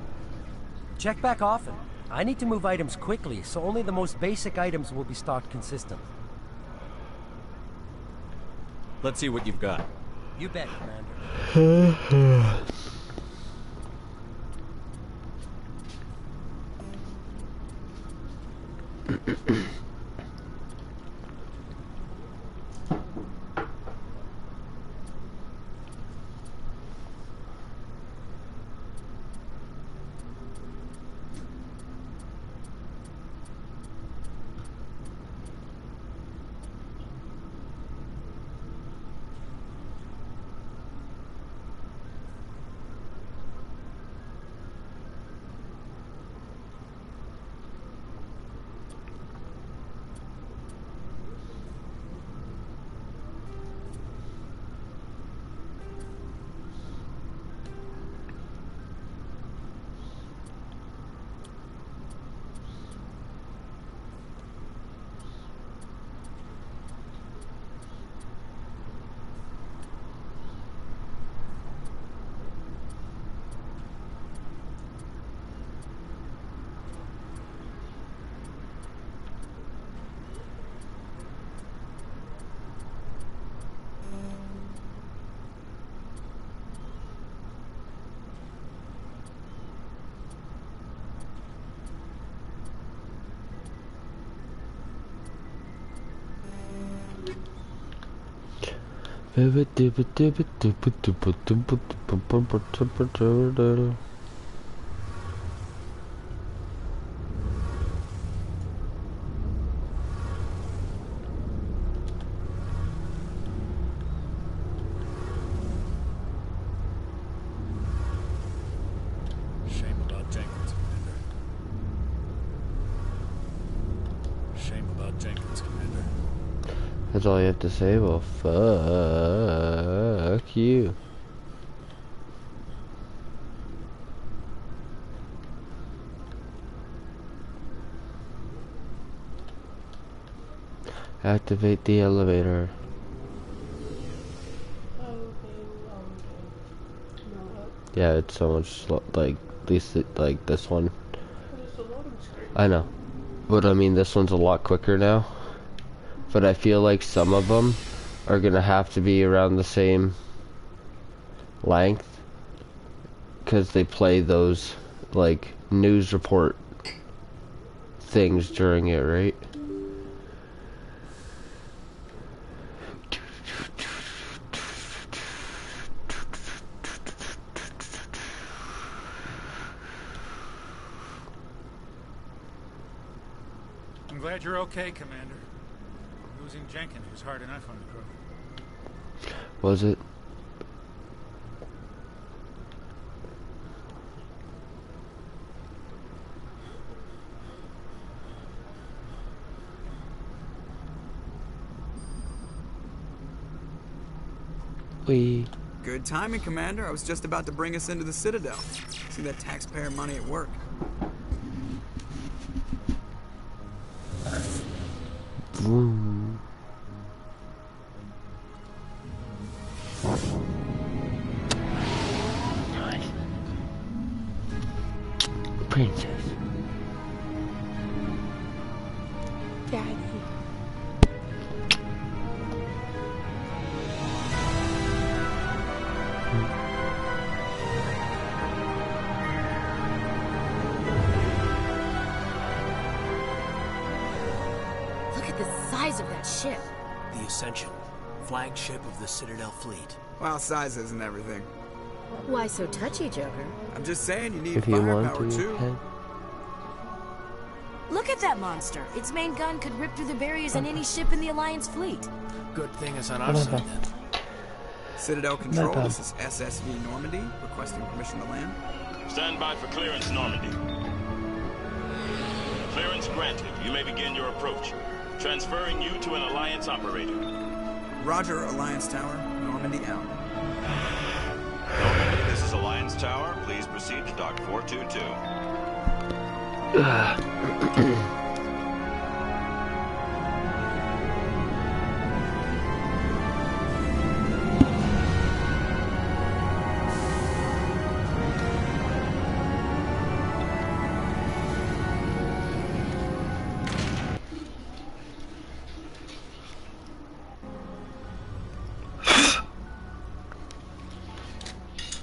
Check back often. I need to move items quickly, so only the most basic items will be stocked consistently. Let's see what you've got. You bet, Commander. That's all you have to say? Well, fuck you. Activate the elevator. Yeah, it's so much slow, like, at least like this one. I know. But I mean, this one's a lot quicker now. But I feel like some of them are gonna have to be around the same length, because they play those like news report things during it, right? I'm glad you're okay, Commander. Losing Jenkins was hard enough on the crew. Was it? Good timing, Commander. I was just about to bring us into the Citadel. See that taxpayer money at work. Vroom. Nice. Princess. Daddy. Of that ship. The Ascension, flagship of the Citadel fleet. Well, size isn't everything. Why so touchy, Joker? I'm just saying you need If you want firepower to, too. Look at that monster. Its main gun could rip through the barriers on any ship in the Alliance fleet. Good thing it's on our side then. Citadel Control, this is SSV Normandy, requesting permission to land. Stand by for clearance, Normandy. Clearance granted. You may begin your approach. Transferring you to an Alliance operator. Roger, Alliance Tower. Normandy out. Normandy, this is Alliance Tower. Please proceed to Dock 422.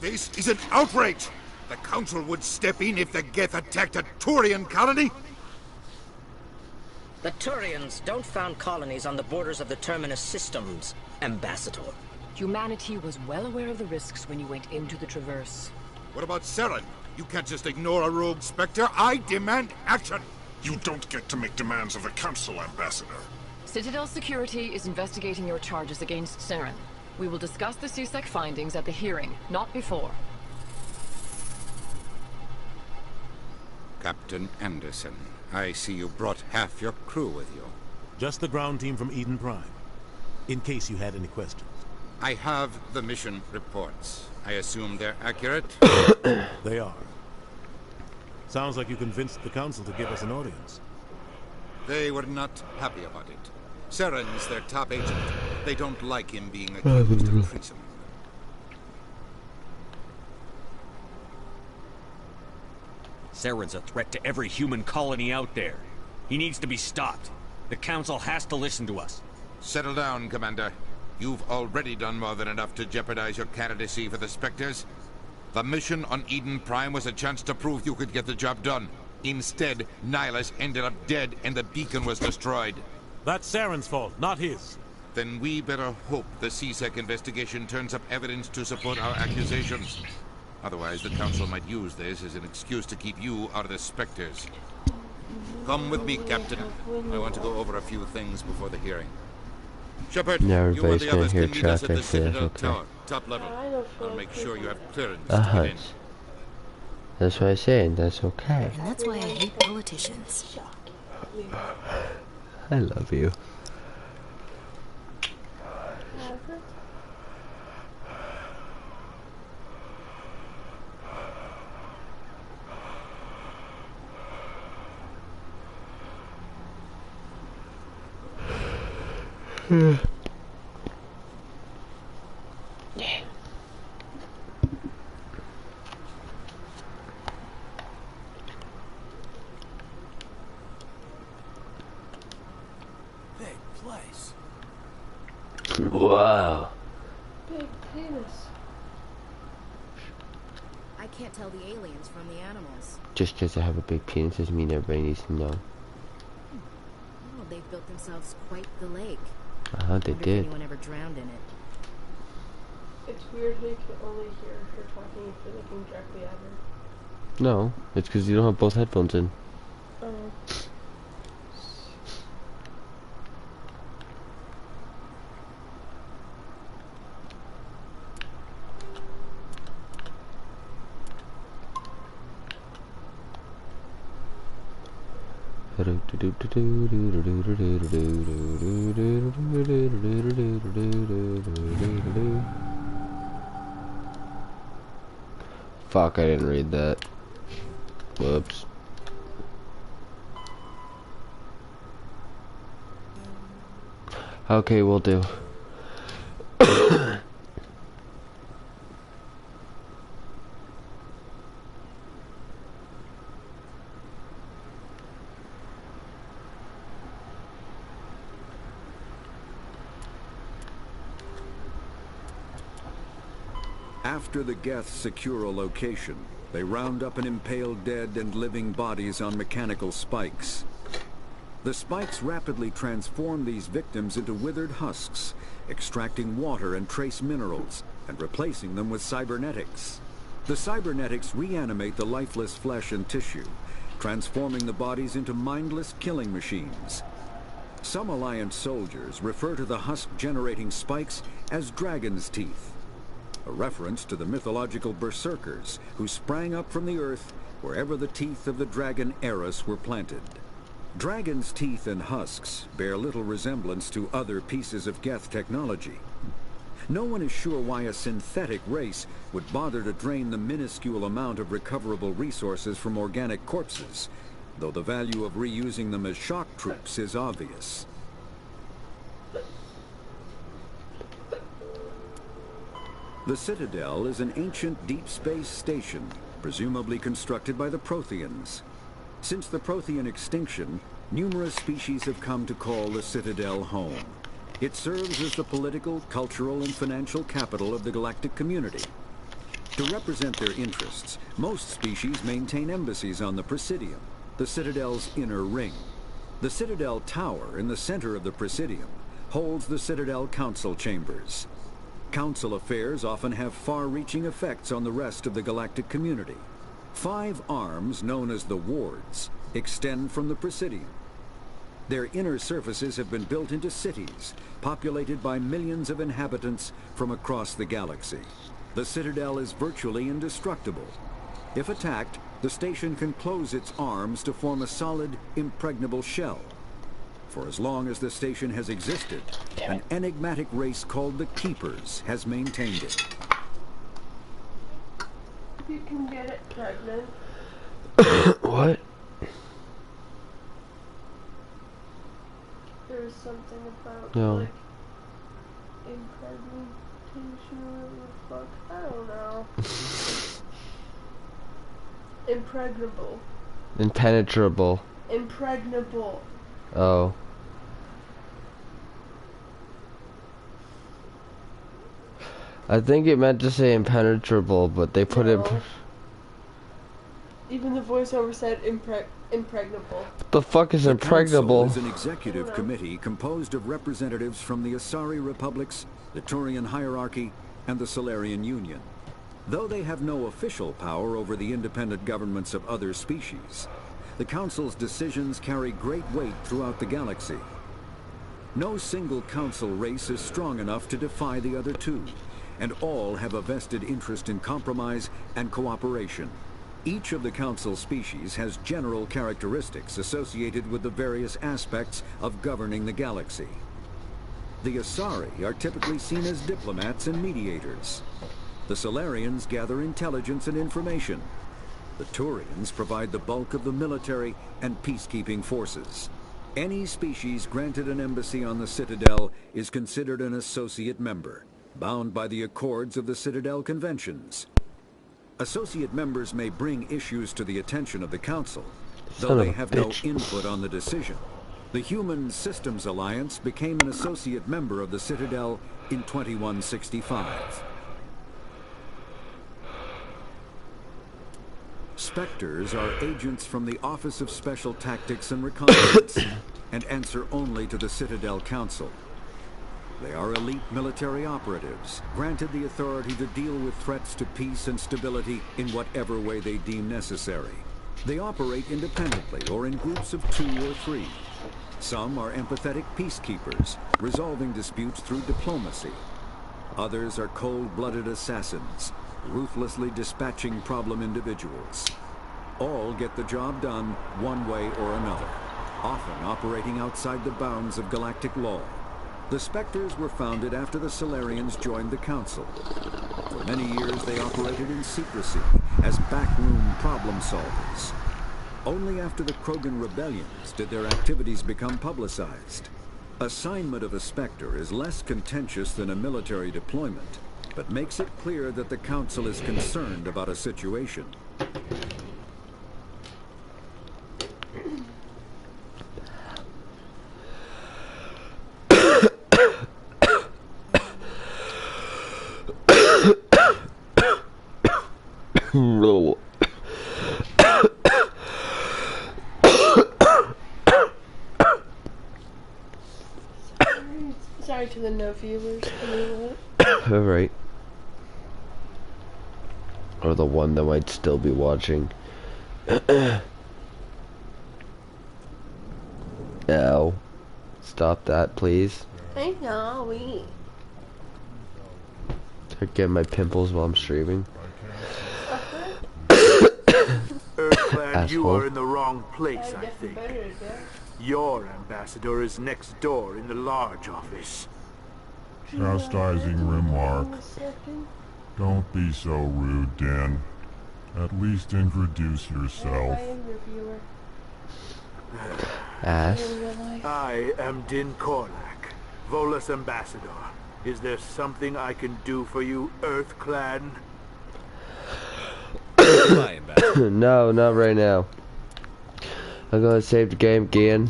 This is an outrage! The Council would step in if the Geth attacked a Turian colony! The Turians don't found colonies on the borders of the Terminus systems, Ambassador. Humanity was well aware of the risks when you went into the Traverse. What about Saren? You can't just ignore a rogue Spectre. I demand action! You don't get to make demands of the Council, Ambassador. Citadel Security is investigating your charges against Saren. We will discuss the CSEC findings at the hearing, not before. Captain Anderson, I see you brought half your crew with you. Just the ground team from Eden Prime, in case you had any questions. I have the mission reports. I assume they're accurate? They are. Sounds like you convinced the Council to give us an audience. They were not happy about it. Saren's their top agent. They don't like him being accused of treason. Saren's a threat to every human colony out there. He needs to be stopped. The Council has to listen to us. Settle down, Commander. You've already done more than enough to jeopardize your candidacy for the Spectres. The mission on Eden Prime was a chance to prove you could get the job done. Instead, Nihilus ended up dead and the beacon was destroyed. That's Saren's fault, not his. Then we better hope the CSEC investigation turns up evidence to support our accusations. Otherwise, the Council might use this as an excuse to keep you out of the Spectres. Come with me, Captain. I want to go over a few things before the hearing. Shepard, you and the others can meet us at the Citadel Tower, top level. I'll make sure you have clearance to get in. That's what I'm saying, that's okay. And that's why I hate politicians. I love you. Yeah. Big place. Wow. Big penis. I can't tell the aliens from the animals. Just because I have a big penis doesn't mean everybody needs to know. Oh, they've built themselves quite the lake. They did. If anyone ever drowned in it. It's weird how you can only hear her talking if you're looking directly at her. No, it's because you don't have both headphones in. Oh. Fuck, I didn't read that. Whoops. Okay, we'll do. After the Geth secure a location, they round up and impale dead and living bodies on mechanical spikes. The spikes rapidly transform these victims into withered husks, extracting water and trace minerals, and replacing them with cybernetics. The cybernetics reanimate the lifeless flesh and tissue, transforming the bodies into mindless killing machines. Some Alliance soldiers refer to the husk-generating spikes as dragon's teeth, a reference to the mythological berserkers who sprang up from the earth wherever the teeth of the dragon Eris were planted. Dragon's teeth and husks bear little resemblance to other pieces of Geth technology. No one is sure why a synthetic race would bother to drain the minuscule amount of recoverable resources from organic corpses, though the value of reusing them as shock troops is obvious. The Citadel is an ancient deep space station, presumably constructed by the Protheans. Since the Prothean extinction, numerous species have come to call the Citadel home. It serves as the political, cultural, and financial capital of the galactic community. To represent their interests, most species maintain embassies on the Presidium, the Citadel's inner ring. The Citadel Tower in the center of the Presidium holds the Citadel Council Chambers. Council affairs often have far-reaching effects on the rest of the galactic community. 5 arms, known as the Wards, extend from the Presidium. Their inner surfaces have been built into cities, populated by millions of inhabitants from across the galaxy. The Citadel is virtually indestructible. If attacked, the station can close its arms to form a solid, impregnable shell. For as long as the station has existed, an enigmatic race called the Keepers has maintained it. You can get it pregnant. What? There's something about, no. like, impregnation or whatever the fuck. I don't know. Impregnable. Impenetrable. Impregnable. Oh. I think it meant to say impenetrable, but they put it... Even the voiceover said impregnable. The fuck is impregnable? The Council is an executive committee composed of representatives from the Asari Republics, the Turian Hierarchy, and the Solarian Union. Though they have no official power over the independent governments of other species, the Council's decisions carry great weight throughout the galaxy. No single Council race is strong enough to defy the other two, and all have a vested interest in compromise and cooperation. Each of the Council species has general characteristics associated with the various aspects of governing the galaxy. The Asari are typically seen as diplomats and mediators. The Solarians gather intelligence and information. The Turians provide the bulk of the military and peacekeeping forces. Any species granted an embassy on the Citadel is considered an associate member, bound by the accords of the Citadel Conventions. Associate members may bring issues to the attention of the Council, though they have no input on the decision. The Human Systems Alliance became an associate member of the Citadel in 2165. Spectres are agents from the Office of Special Tactics and Reconnaissance, and answer only to the Citadel Council. They are elite military operatives, granted the authority to deal with threats to peace and stability in whatever way they deem necessary. They operate independently or in groups of 2 or 3. Some are empathetic peacekeepers, resolving disputes through diplomacy. Others are cold-blooded assassins, ruthlessly dispatching problem individuals. All get the job done one way or another, often operating outside the bounds of galactic law. The Spectres were founded after the Solarians joined the Council. For many years they operated in secrecy as backroom problem solvers. Only after the Krogan rebellions did their activities become publicized. Assignment of a Spectre is less contentious than a military deployment, but makes it clear that the Council is concerned about a situation. Sorry to the no viewers. Alright. Or the one that might still be watching. Ow. Stop that, please. I know, we. I get my pimples while I'm streaming. Earthclan, you are in the wrong place, I think. Your ambassador is next door in the large office. Chastising remark. Don't be so rude, Dan. At least introduce yourself. Ass. I am Din Korlak, Volus ambassador. Is there something I can do for you, Earthclan? No, not right now. I'm gonna save the game again.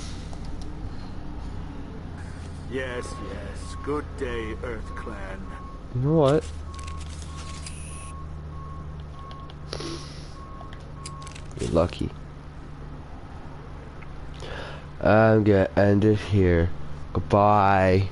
Yes, yes. Good day, Earthclan. You know what? You're lucky. I'm gonna end it here. Goodbye.